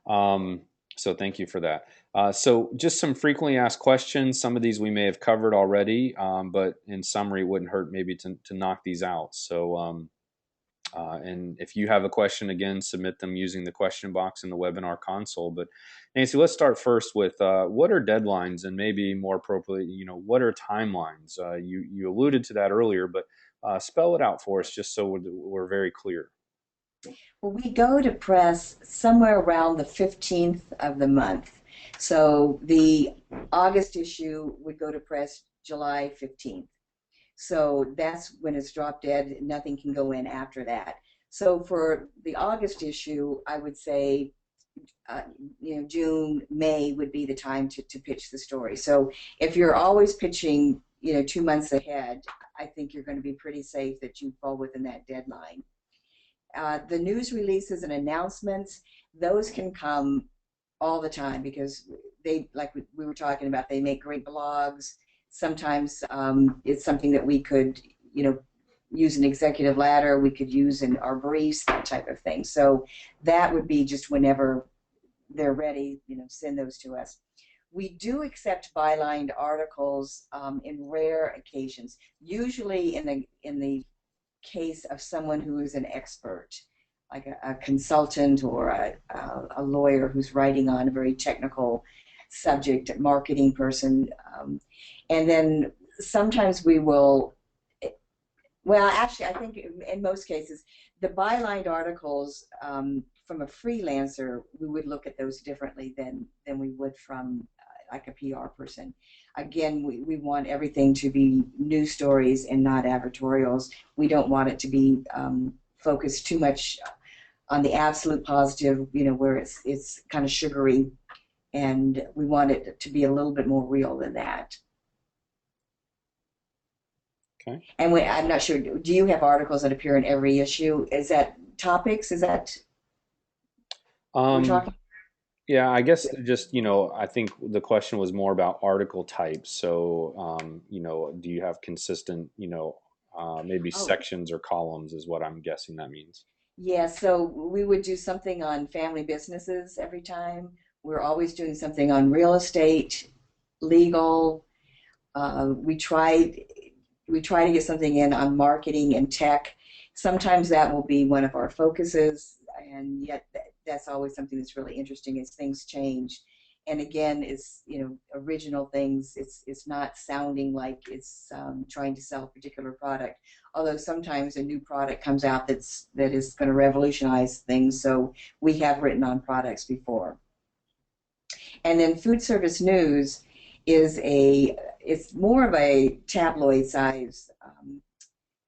Um, so thank you for that. So just some frequently asked questions. Some of these we may have covered already, but in summary, it wouldn't hurt maybe to knock these out. So, and if you have a question, again, submit them using the question box in the webinar console. But Nancy, let's start first with what are deadlines, and maybe more appropriately, what are timelines? You alluded to that earlier, but spell it out for us just so we're very clear. Well, we go to press somewhere around the 15th of the month. So the August issue would go to press July 15th. So that's when it's drop dead. Nothing can go in after that. So for the August issue, I would say, June, May would be the time to pitch the story. So if you're always pitching, 2 months ahead, I think you're going to be pretty safe that you fall within that deadline. The news releases and announcements, those can come all the time because they, like we were talking about, they make great blogs. Sometimes it's something that we could, use an executive ladder, we could use in our Brees, that type of thing. So that would be just whenever they're ready, send those to us. We do accept bylined articles in rare occasions, usually in the case of someone who is an expert, like a consultant or a lawyer who's writing on a very technical subject, a marketing person. And then sometimes we will, well, actually, I think in most cases, the bylined articles from a freelancer, we would look at those differently than we would from like a PR person. Again, we want everything to be news stories and not advertorials. We don't want it to be focused too much on the absolute positive, where it's kind of sugary, and we want it to be a little bit more real than that. Okay. And I'm not sure, do you have articles that appear in every issue? Is that topics? Is that we're talking? Yeah, I guess just, I think the question was more about article types. So, do you have consistent, maybe Oh, sections or columns is what I'm guessing that means. yeah, so we would do something on family businesses every time. We're always doing something on real estate, legal. We try to get something in on marketing and tech. Sometimes that will be one of our focuses, and yet that's always something that's really interesting as things change. And again, it's original things. It's not sounding like it's trying to sell a particular product. Although sometimes a new product comes out that is going to revolutionize things. So we have written on products before. And then food service news is it's more of a tabloid size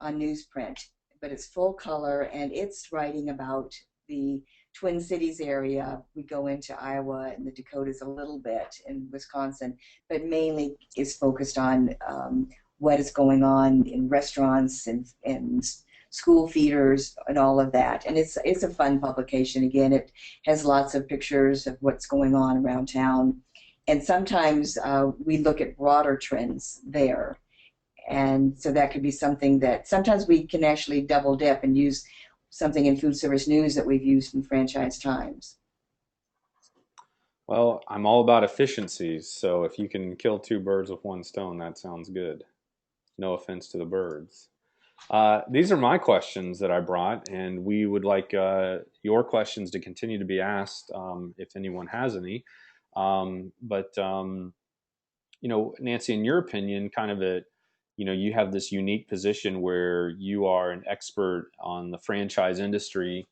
on newsprint, but it's full color, and it's writing about the Twin Cities area. We go into Iowa and the Dakotas a little bit, in Wisconsin, but mainly is focused on what is going on in restaurants and school feeders and all of that. And it's a fun publication. Again, it has lots of pictures of what's going on around town. And sometimes we look at broader trends there. And so that could be something that sometimes we can actually double dip and use something in food service news that we've used in Franchise Times. Well, I'm all about efficiencies. So if you can kill two birds with one stone, that sounds good. No offense to the birds. These are my questions that I brought, and we would like your questions to continue to be asked if anyone has any. But Nancy, in your opinion, you have this unique position where you are an expert on the franchise industry,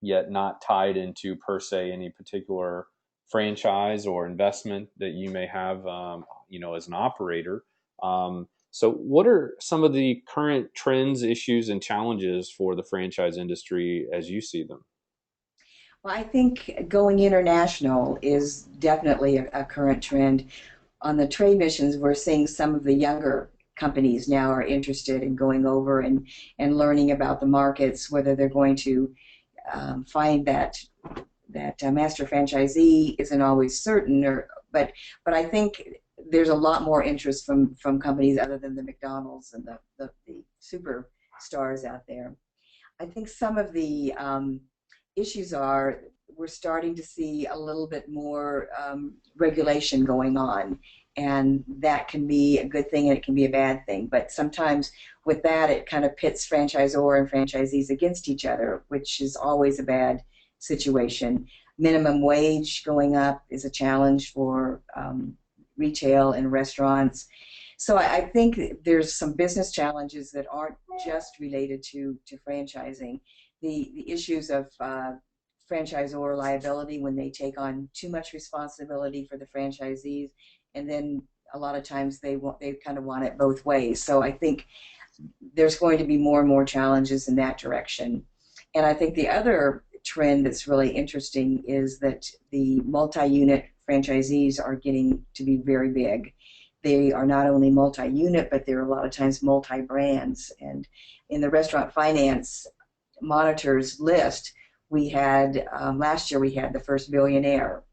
yet not tied into per se any particular franchise or investment that you may have, as an operator. So what are some of the current trends, issues, and challenges for the franchise industry as you see them? Well, I think going international is definitely a current trend. On the trade missions, we're seeing some of the younger companies now are interested in going over and learning about the markets, whether they're going to find that master franchisee isn't always certain, but I think there's a lot more interest from companies other than the McDonald's and the superstars out there. I think some of the issues are we're starting to see a little bit more regulation going on, and that can be a good thing and it can be a bad thing. But sometimes with that, it kind of pits franchisor and franchisees against each other, which is always a bad situation. Minimum wage going up is a challenge for retail and restaurants. So I think there's some business challenges that aren't just related to franchising. The issues of franchisor liability when they take on too much responsibility for the franchisees, and then a lot of times they kind of want it both ways. So I think there's going to be more and more challenges in that direction. And I think the other trend that's really interesting is that the multi-unit franchisees are getting to be very big. they are not only multi-unit, but they're a lot of times multi-brands. And in the restaurant finance monitors list, we had last year we had the first billionaire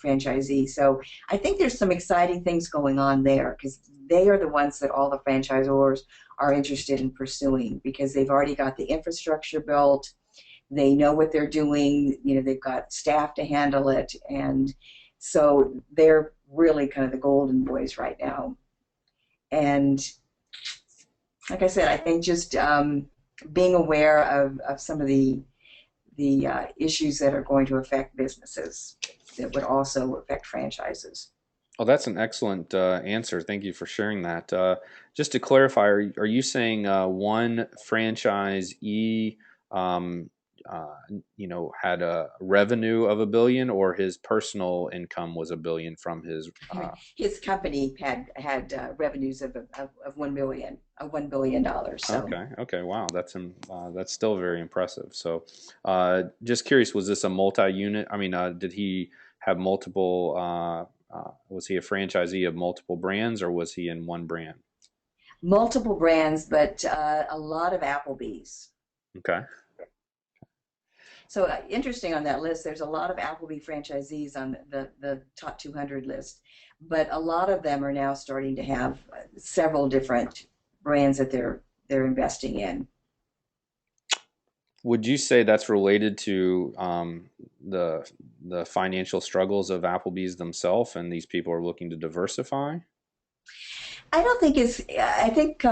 franchisee. So I think there's some exciting things going on there because they are the ones that all the franchisors are interested in pursuing because they've already got the infrastructure built. They know what they're doing. You know, they've got staff to handle it, and so they're really kind of the golden boys right now. And like I said, I think just being aware of some of the issues that are going to affect businesses that would also affect franchises. Oh, that's an excellent answer. Thank you for sharing that. Just to clarify, are you saying one franchisee, um, uh, had a revenue of 1 billion, or his personal income was 1 billion from his? His company had revenues of 1 billion, $1 billion. So Okay, okay, wow, that's still very impressive. So, just curious, was this a multi-unit? I mean, did he have multiple? Was he a franchisee of multiple brands, or was he in one brand? multiple brands, but a lot of Applebee's. Okay. So interesting on that list, there's a lot of Applebee franchisees on the top 200 list, but a lot of them are now starting to have several different brands that they're investing in. Would you say that's related to the financial struggles of Applebee's themselves, and these people are looking to diversify? I don't think it's. I think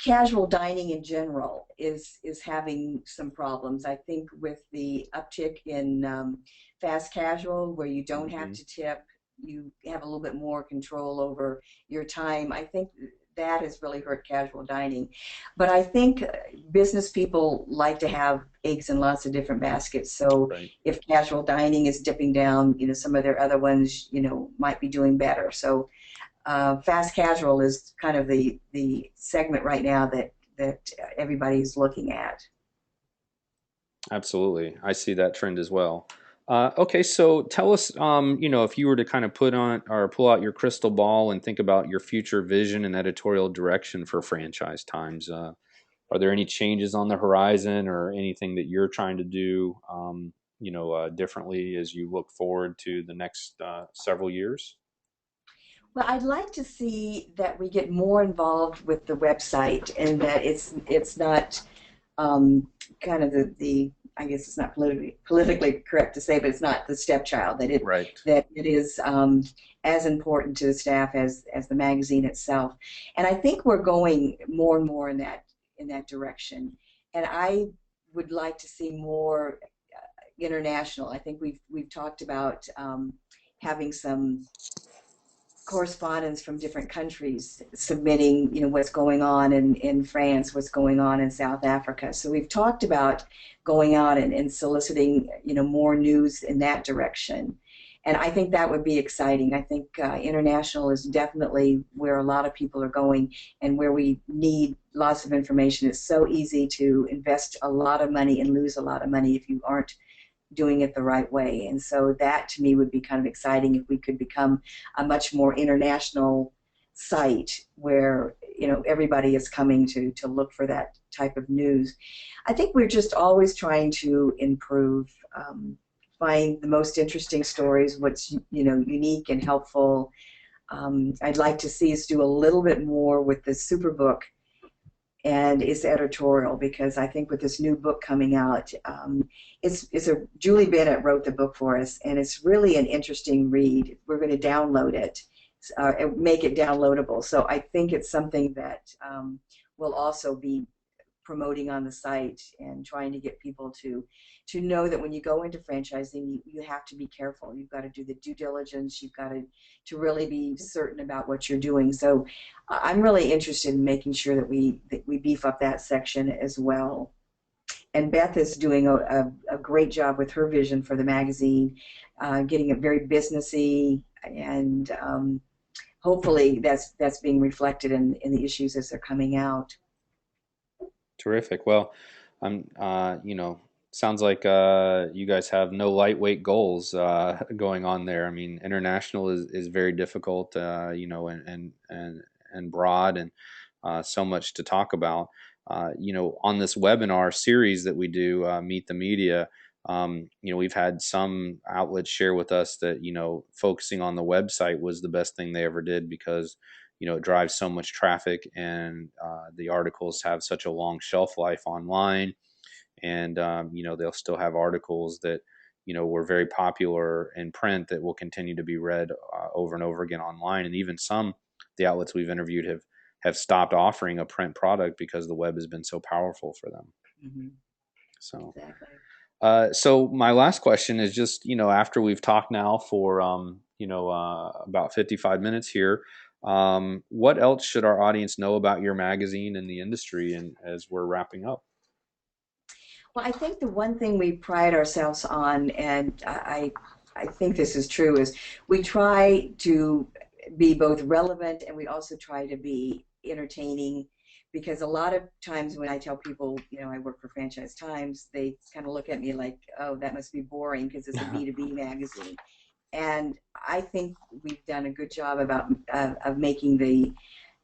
casual dining in general is having some problems. I think with the uptick in fast casual, where you don't have Hmm. to tip, you have a little bit more control over your time. I think that has really hurt casual dining. But I think business people like to have eggs in lots of different baskets. So Right. if casual dining is dipping down, some of their other ones, might be doing better. So fast casual is kind of the segment right now that everybody's looking at. Absolutely. I see that trend as well. Okay, so tell us, if you were to kind of put on or pull out your crystal ball and think about your future vision and editorial direction for franchise times, are there any changes on the horizon or anything that you're trying to do, differently as you look forward to the next several years? Well, I'd like to see that we get more involved with the website and that it's not um, kind of the I guess it's not politically correct to say, but it's not the stepchild. Right. That it is as important to the staff as the magazine itself. And I think we're going more and more in that direction. And I would like to see more international. I think we've talked about having some correspondents from different countries submitting, what's going on in France, what's going on in South Africa. So we've talked about going out and soliciting, more news in that direction. And I think that would be exciting. I think international is definitely where a lot of people are going and where we need lots of information. It's so easy to invest a lot of money and lose a lot of money if you aren't doing it the right way. And so that to me would be kind of exciting if we could become a much more international site where everybody is coming to look for that type of news. I think we're just always trying to improve, find the most interesting stories, what's unique and helpful. I'd like to see us do a little bit more with the Superbook and its editorial because I think with this new book coming out, Julie Bennett wrote the book for us, and it's really an interesting read. We're going to download it, and make it downloadable. So I think it's something that will also be promoting on the site and trying to get people to know that when you go into franchising, you have to be careful. You've got to do the due diligence. You've got to really be certain about what you're doing. So I'm really interested in making sure that we beef up that section as well. And Beth is doing a great job with her vision for the magazine, getting it very businessy, and hopefully that's being reflected in the issues as they're coming out. Terrific. Well, I'm, Sounds like you guys have no lightweight goals going on there. I mean, international is very difficult, and broad, and so much to talk about. On this webinar series that we do, Meet the Media, we've had some outlets share with us that, focusing on the website was the best thing they ever did because, it drives so much traffic, and the articles have such a long shelf life online, and they'll still have articles that were very popular in print that will continue to be read over and over again online. And even some the outlets we've interviewed have stopped offering a print product because the web has been so powerful for them. Mm-hmm. So Exactly. So my last question is just, after we've talked now for about 55 minutes here, what else should our audience know about your magazine and the industry, and as we're wrapping up? Well, I think the one thing we pride ourselves on, and I think this is true, is we try to be both relevant and we also try to be entertaining. Because a lot of times when I tell people, I work for Franchise Times, they kind of look at me like, oh, that must be boring because it's a B2B magazine. And I think we've done a good job of making the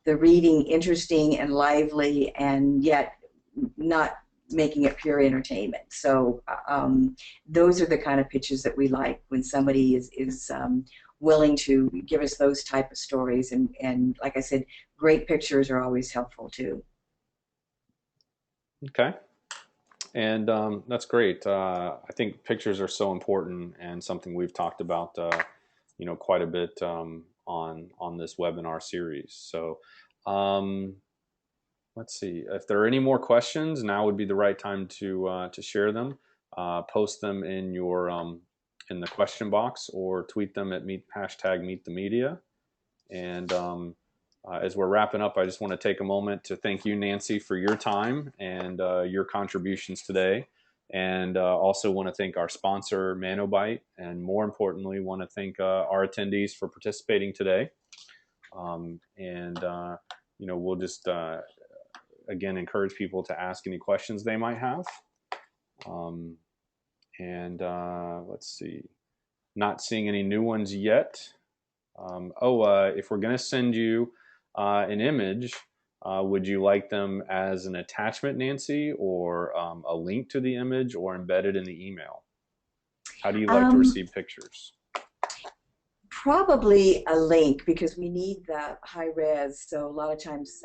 reading interesting and lively, and yet not making it pure entertainment. So those are the kind of pitches that we like, when somebody is willing to give us those type of stories. And like I said, great pictures are always helpful too. Okay. And that's great. I think pictures are so important, and something we've talked about, quite a bit on this webinar series. So let's see if there are any more questions. Now would be the right time to share them. Post them in your in the question box, or tweet them at #meetthemedia. And as we're wrapping up, I just want to take a moment to thank you, Nancy, for your time and your contributions today. And also want to thank our sponsor, Manobite, and more importantly, want to thank our attendees for participating today. We'll just again encourage people to ask any questions they might have. Let's see, not seeing any new ones yet. If we're going to send you an image, would you like them as an attachment, Nancy, or a link to the image, or embedded in the email? How do you like to receive pictures? Probably a link, because we need the high res. So a lot of times,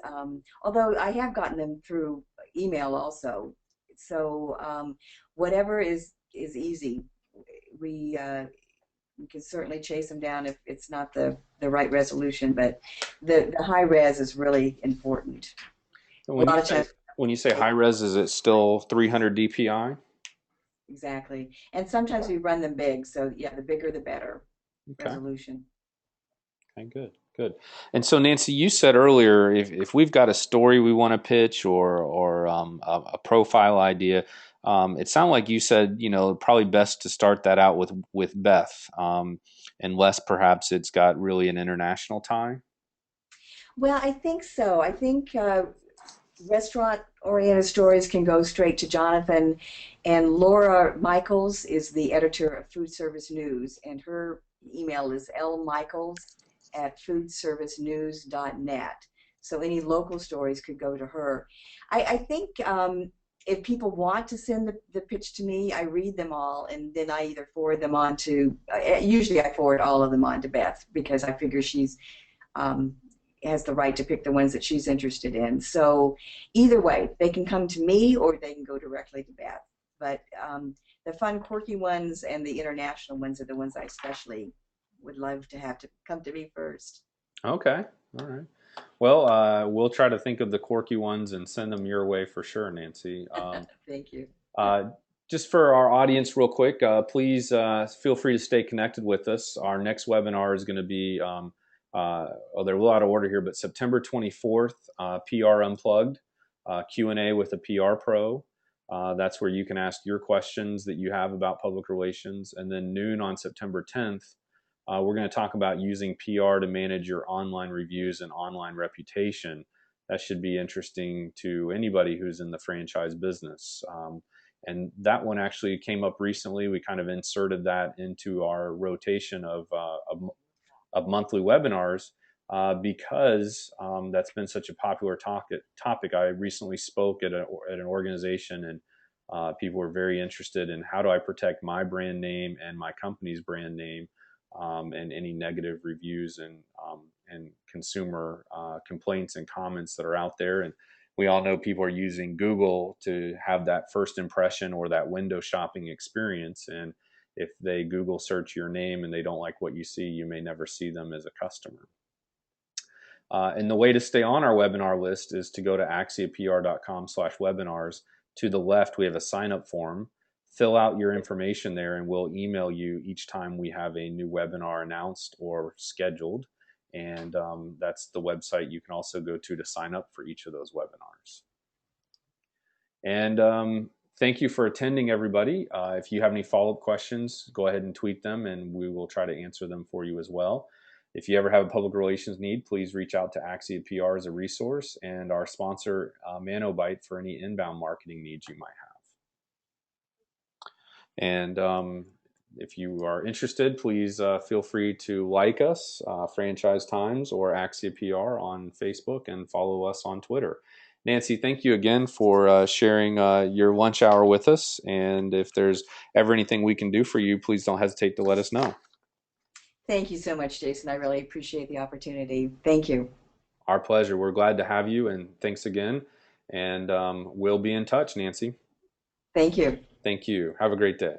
although I have gotten them through email also. So whatever is easy. We can certainly chase them down if it's not the right resolution, but the high res is really important. When you say high res, is it still 300 DPI? Exactly. And sometimes we run them big, so yeah, the bigger the better. Okay. Resolution. Okay, good. And so, Nancy, you said earlier, if we've got a story we want to pitch, or a profile idea, it sounded like you said, probably best to start that out with Beth, unless perhaps it's got really an international tie. Well, I think so. I think restaurant-oriented stories can go straight to Jonathan, and Laura Michaels is the editor of Food Service News, and her email is lmichaels@foodservicenews.net. So any local stories could go to her. I think if people want to send the pitch to me, I read them all, and then I either forward them on to, usually I forward all of them on to Beth, because I figure she's has the right to pick the ones that she's interested in. So either way, they can come to me or they can go directly to Beth. But the fun, quirky ones and the international ones are the ones I especially would love to have to come to me first. Okay, all right. Well, we'll try to think of the quirky ones and send them your way for sure, Nancy. Thank you. Just for our audience real quick, please feel free to stay connected with us. Our next webinar is going to be, they're a little out of order here, but September 24th, PR Unplugged, Q&A with a PR Pro. That's where you can ask your questions that you have about public relations. And then noon on September 10th, we're going to talk about using PR to manage your online reviews and online reputation. That should be interesting to anybody who's in the franchise business. And that one actually came up recently. We kind of inserted that into our rotation of monthly webinars because that's been such a popular topic. I recently spoke at an organization, and people were very interested in how do I protect my brand name and my company's brand name, and any negative reviews and consumer complaints and comments that are out there. And we all know people are using Google to have that first impression or that window shopping experience. And if they Google search your name and they don't like what you see, you may never see them as a customer. And the way to stay on our webinar list is to go to axiapr.com/webinars. To the left, we have a sign-up form. Fill out your information there, and we'll email you each time we have a new webinar announced or scheduled. And that's the website you can also go to sign up for each of those webinars. And thank you for attending, everybody. If you have any follow-up questions, go ahead and tweet them, and we will try to answer them for you as well. If you ever have a public relations need, please reach out to Axia PR as a resource and our sponsor, Manobite, for any inbound marketing needs you might have. And if you are interested, please feel free to like us, Franchise Times or Axia PR on Facebook, and follow us on Twitter. Nancy, thank you again for sharing your lunch hour with us. And if there's ever anything we can do for you, please don't hesitate to let us know. Thank you so much, Jason. I really appreciate the opportunity. Thank you. Our pleasure. We're glad to have you, and thanks again. And we'll be in touch, Nancy. Thank you. Thank you. Have a great day.